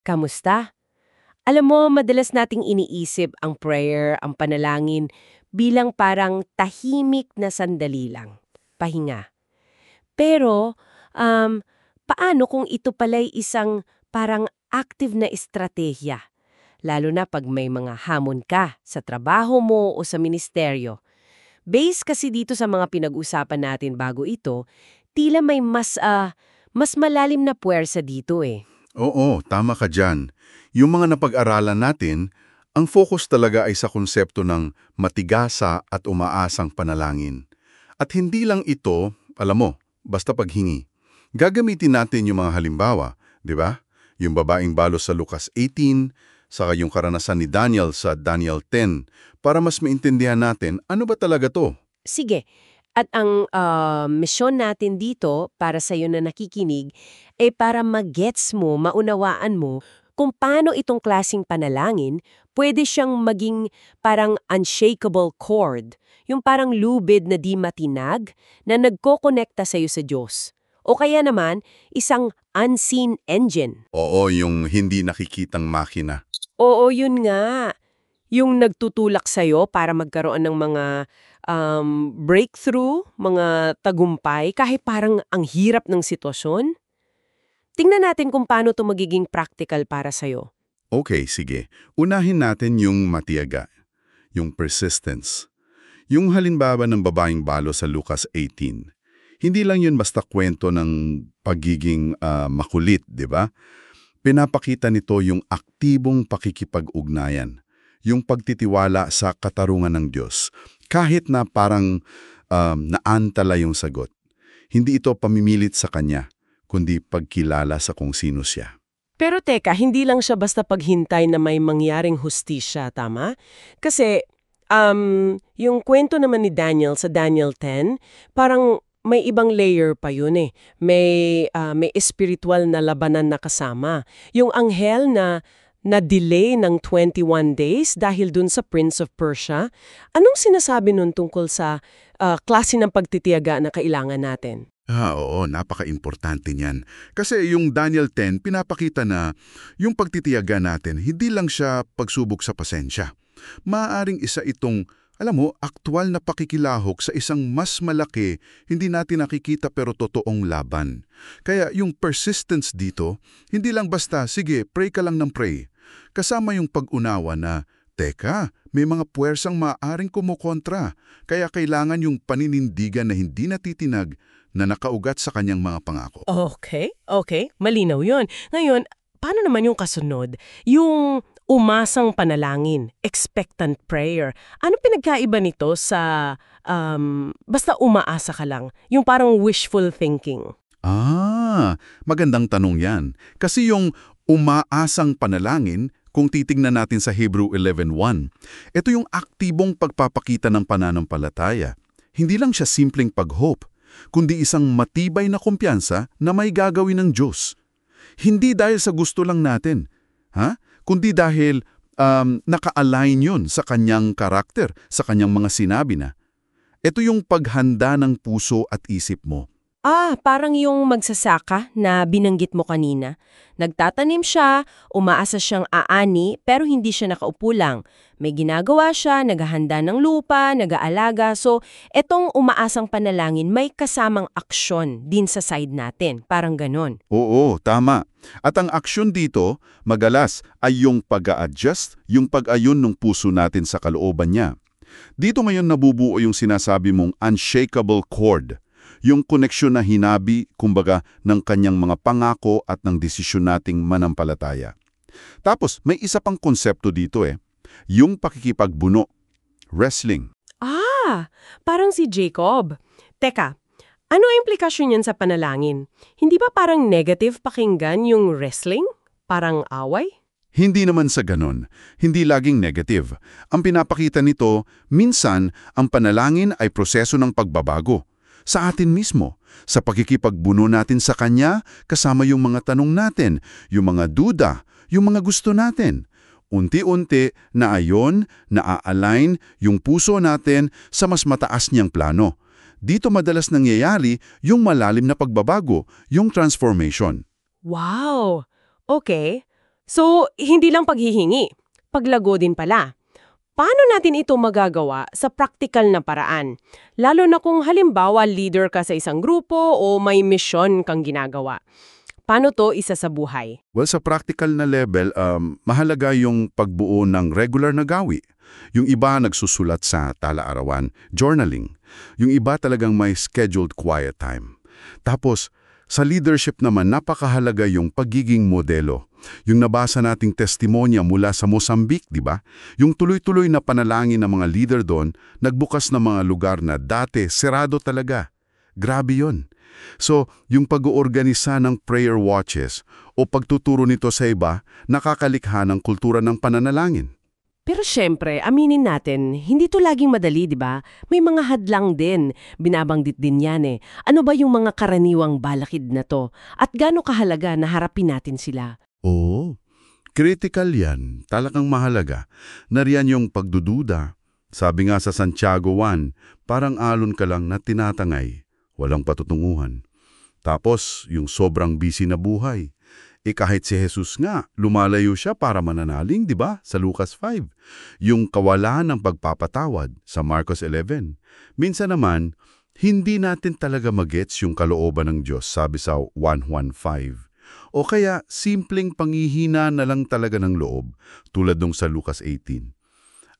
Kamusta? Alam mo, madalas nating iniisip ang prayer, ang panalangin, bilang parang tahimik na sandali lang. Pahinga. Pero, paano kung ito pala'y isang parang active na estratehiya? Lalo na pag may mga hamon ka sa trabaho mo o sa ministeryo. Based kasi dito sa mga pinag-usapan natin bago ito, tila may mas malalim na puwersa dito eh. Oo, tama ka dyan. Yung mga napag-aralan natin, ang focus talaga ay sa konsepto ng matigasa at umaasang panalangin. At hindi lang ito, alam mo, basta paghingi. Gagamitin natin yung mga halimbawa, di ba? Yung babaeng balo sa Lucas 18, saka yung karanasan ni Daniel sa Daniel 10, para mas maintindihan natin ano ba talaga to. Sige. At ang misyon natin dito, para sa iyo na nakikinig, ay para magets mo, maunawaan mo, kung paano itong klasing panalangin pwede siyang maging parang unshakable cord, yung parang lubid na di matinag na nagkokonekta sa iyo sa Diyos. O kaya naman, isang unseen engine. Oo, yung hindi nakikitang makina. Oo, yun nga. Yung nagtutulak sa'yo para magkaroon ng mga breakthrough, mga tagumpay, kahit parang ang hirap ng sitwasyon. Tingnan natin kung paano ito magiging practical para sa'yo. Okay, sige. Unahin natin yung matiyaga, yung persistence. Yung halimbawa ng babaeng balo sa Lucas 18. Hindi lang yun basta kwento ng pagiging makulit, di ba? Pinapakita nito yung aktibong pakikipag-ugnayan, yung pagtitiwala sa katarungan ng Diyos. Kahit na parang naantala yung sagot. Hindi ito pamimilit sa Kanya, kundi pagkilala sa kung sino siya. Pero teka, hindi lang siya basta paghintay na may mangyaring hustisya, tama? Kasi yung kwento naman ni Daniel sa Daniel 10, parang may ibang layer pa yun eh. May espiritual na labanan na kasama. Yung anghel na delay ng 21 days dahil dun sa Prince of Persia. Anong sinasabi nun tungkol sa klase ng pagtitiyaga na kailangan natin? Oo, napaka-importante niyan. Kasi yung Daniel 10, pinapakita na yung pagtitiyaga natin, hindi lang siya pagsubok sa pasensya. Maaaring isa itong, alam mo, aktwal na pakikilahok sa isang mas malaki, hindi natin nakikita pero totoong laban. Kaya yung persistence dito, hindi lang basta, sige, pray ka lang ng pray. Kasama yung pag-unawa na, teka, may mga puwersang maaaring kumukontra, kaya kailangan yung paninindigan na hindi natitinag na nakaugat sa kanyang mga pangako. Okay. Malinaw yun. Ngayon, paano naman yung kasunod? Yung umasang panalangin, expectant prayer. Ano pinagkaiba nito sa basta umaasa ka lang? Yung parang wishful thinking. Magandang tanong yan. Kasi yung umaasang panalangin, kung titignan natin sa Hebrew 11:1, ito yung aktibong pagpapakita ng pananampalataya. Hindi lang siya simpleng pag-hope, kundi isang matibay na kumpiyansa na may gagawin ng Diyos. Hindi dahil sa gusto lang natin, kundi dahil naka-align yun sa kanyang karakter, sa kanyang mga sinabi na. Ito yung paghanda ng puso at isip mo. Parang yung magsasaka na binanggit mo kanina. Nagtatanim siya, umaasa siyang aani, pero hindi siya nakaupo lang. May ginagawa siya, naghahanda ng lupa, nag-aalaga. So, etong umaasang panalangin, may kasamang aksyon din sa side natin. Parang ganon. Oo, tama. At ang aksyon dito, magalas, ay yung pag-a-adjust, yung pag-ayon ng puso natin sa kalooban niya. Dito ngayon nabubuo yung sinasabi mong unshakable cord. Yung koneksyon na hinabi, kumbaga, ng kanyang mga pangako at ng desisyon nating manampalataya. Tapos, may isa pang konsepto dito yung pakikipagbuno, wrestling. Parang si Jacob. Teka, ano ang implikasyon yan sa panalangin? Hindi ba parang negative pakinggan yung wrestling? Parang away? Hindi naman sa ganon. Hindi laging negative. Ang pinapakita nito, minsan, ang panalangin ay proseso ng pagbabago. Sa atin mismo, sa pakikipagbuno natin sa Kanya, kasama yung mga tanong natin, yung mga duda, yung mga gusto natin. Unti-unti, na-align yung puso natin sa mas mataas niyang plano. Dito madalas nangyayari yung malalim na pagbabago, yung transformation. Wow! Okay. So, hindi lang paghihingi, paglago din pala. Paano natin ito magagawa sa praktikal na paraan? Lalo na kung halimbawa leader ka sa isang grupo o may misyon kang ginagawa. Paano to isa sa buhay? Well, sa practical na level, mahalaga yung pagbuo ng regular na gawi. Yung iba nagsusulat sa tala-arawan, journaling. Yung iba talagang may scheduled quiet time. Tapos, sa leadership naman, napakahalaga yung pagiging modelo. Yung nabasa nating testimonya mula sa Mozambique, di ba? Yung tuloy-tuloy na panalangin ng mga leader doon, nagbukas ng mga lugar na dati serado talaga. Grabe yun. So, yung pag-oorganisa ng prayer watches o pagtuturo nito sa iba, nakakalikha ng kultura ng pananalangin. Pero syempre, aminin natin, hindi to laging madali, di ba? May mga hadlang din. Binabanggit din yan eh. Ano ba yung mga karaniwang balakid na to? At gaano kahalaga na harapin natin sila? Oo, critical yan. Talagang mahalaga. Nariyan yung pagdududa. Sabi nga sa Santiago 1, parang alon ka lang na tinatangay. Walang patutunguhan. Tapos, yung sobrang busy na buhay. Kahit si Jesus nga, lumalayo siya para mananaling, di ba? Sa Lucas 5. Yung kawalan ng pagpapatawad sa Marcos 11. Minsan naman, hindi natin talaga magets yung kalooban ng Diyos, sabi sa 1:1:5. O kaya, simpleng panghihina na lang talaga ng loob, tulad nung sa Lucas 18.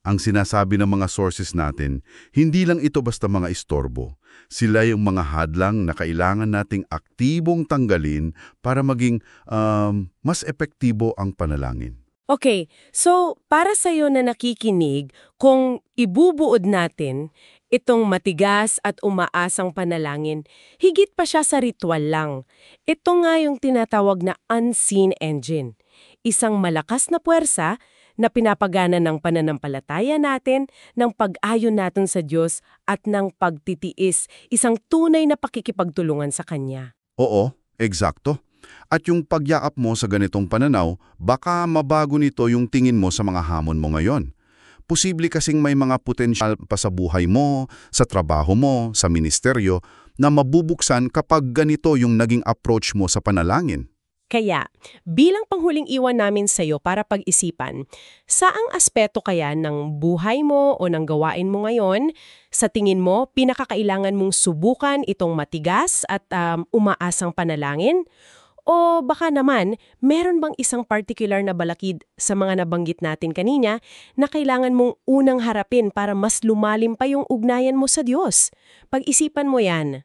Ang sinasabi ng mga sources natin, hindi lang ito basta mga istorbo. Sila yung mga hadlang na kailangan nating aktibong tanggalin para maging mas epektibo ang panalangin. Okay, so para sa'yo na nakikinig, kung ibubuod natin itong matigas at umaasang panalangin, higit pa siya sa ritual lang. Ito nga yung tinatawag na unseen engine. Isang malakas na puwersa na pinapagana ng pananampalataya natin, ng pag-ayon natin sa Diyos at ng pagtitiis, isang tunay na pakikipagtulungan sa Kanya. Oo, eksakto. At yung pagyakap mo sa ganitong pananaw, baka mabago nito yung tingin mo sa mga hamon mo ngayon. Posible kasing may mga potensyal pa sa buhay mo, sa trabaho mo, sa ministeryo, na mabubuksan kapag ganito yung naging approach mo sa panalangin. Kaya, bilang panghuling iwan namin sa iyo para pag-isipan, saang aspeto kaya ng buhay mo o ng gawain mo ngayon, sa tingin mo, pinakakailangan mong subukan itong matigas at umaasang panalangin? O baka naman, meron bang isang particular na balakid sa mga nabanggit natin kanina na kailangan mong unang harapin para mas lumalim pa yung ugnayan mo sa Diyos? Pag-isipan mo yan.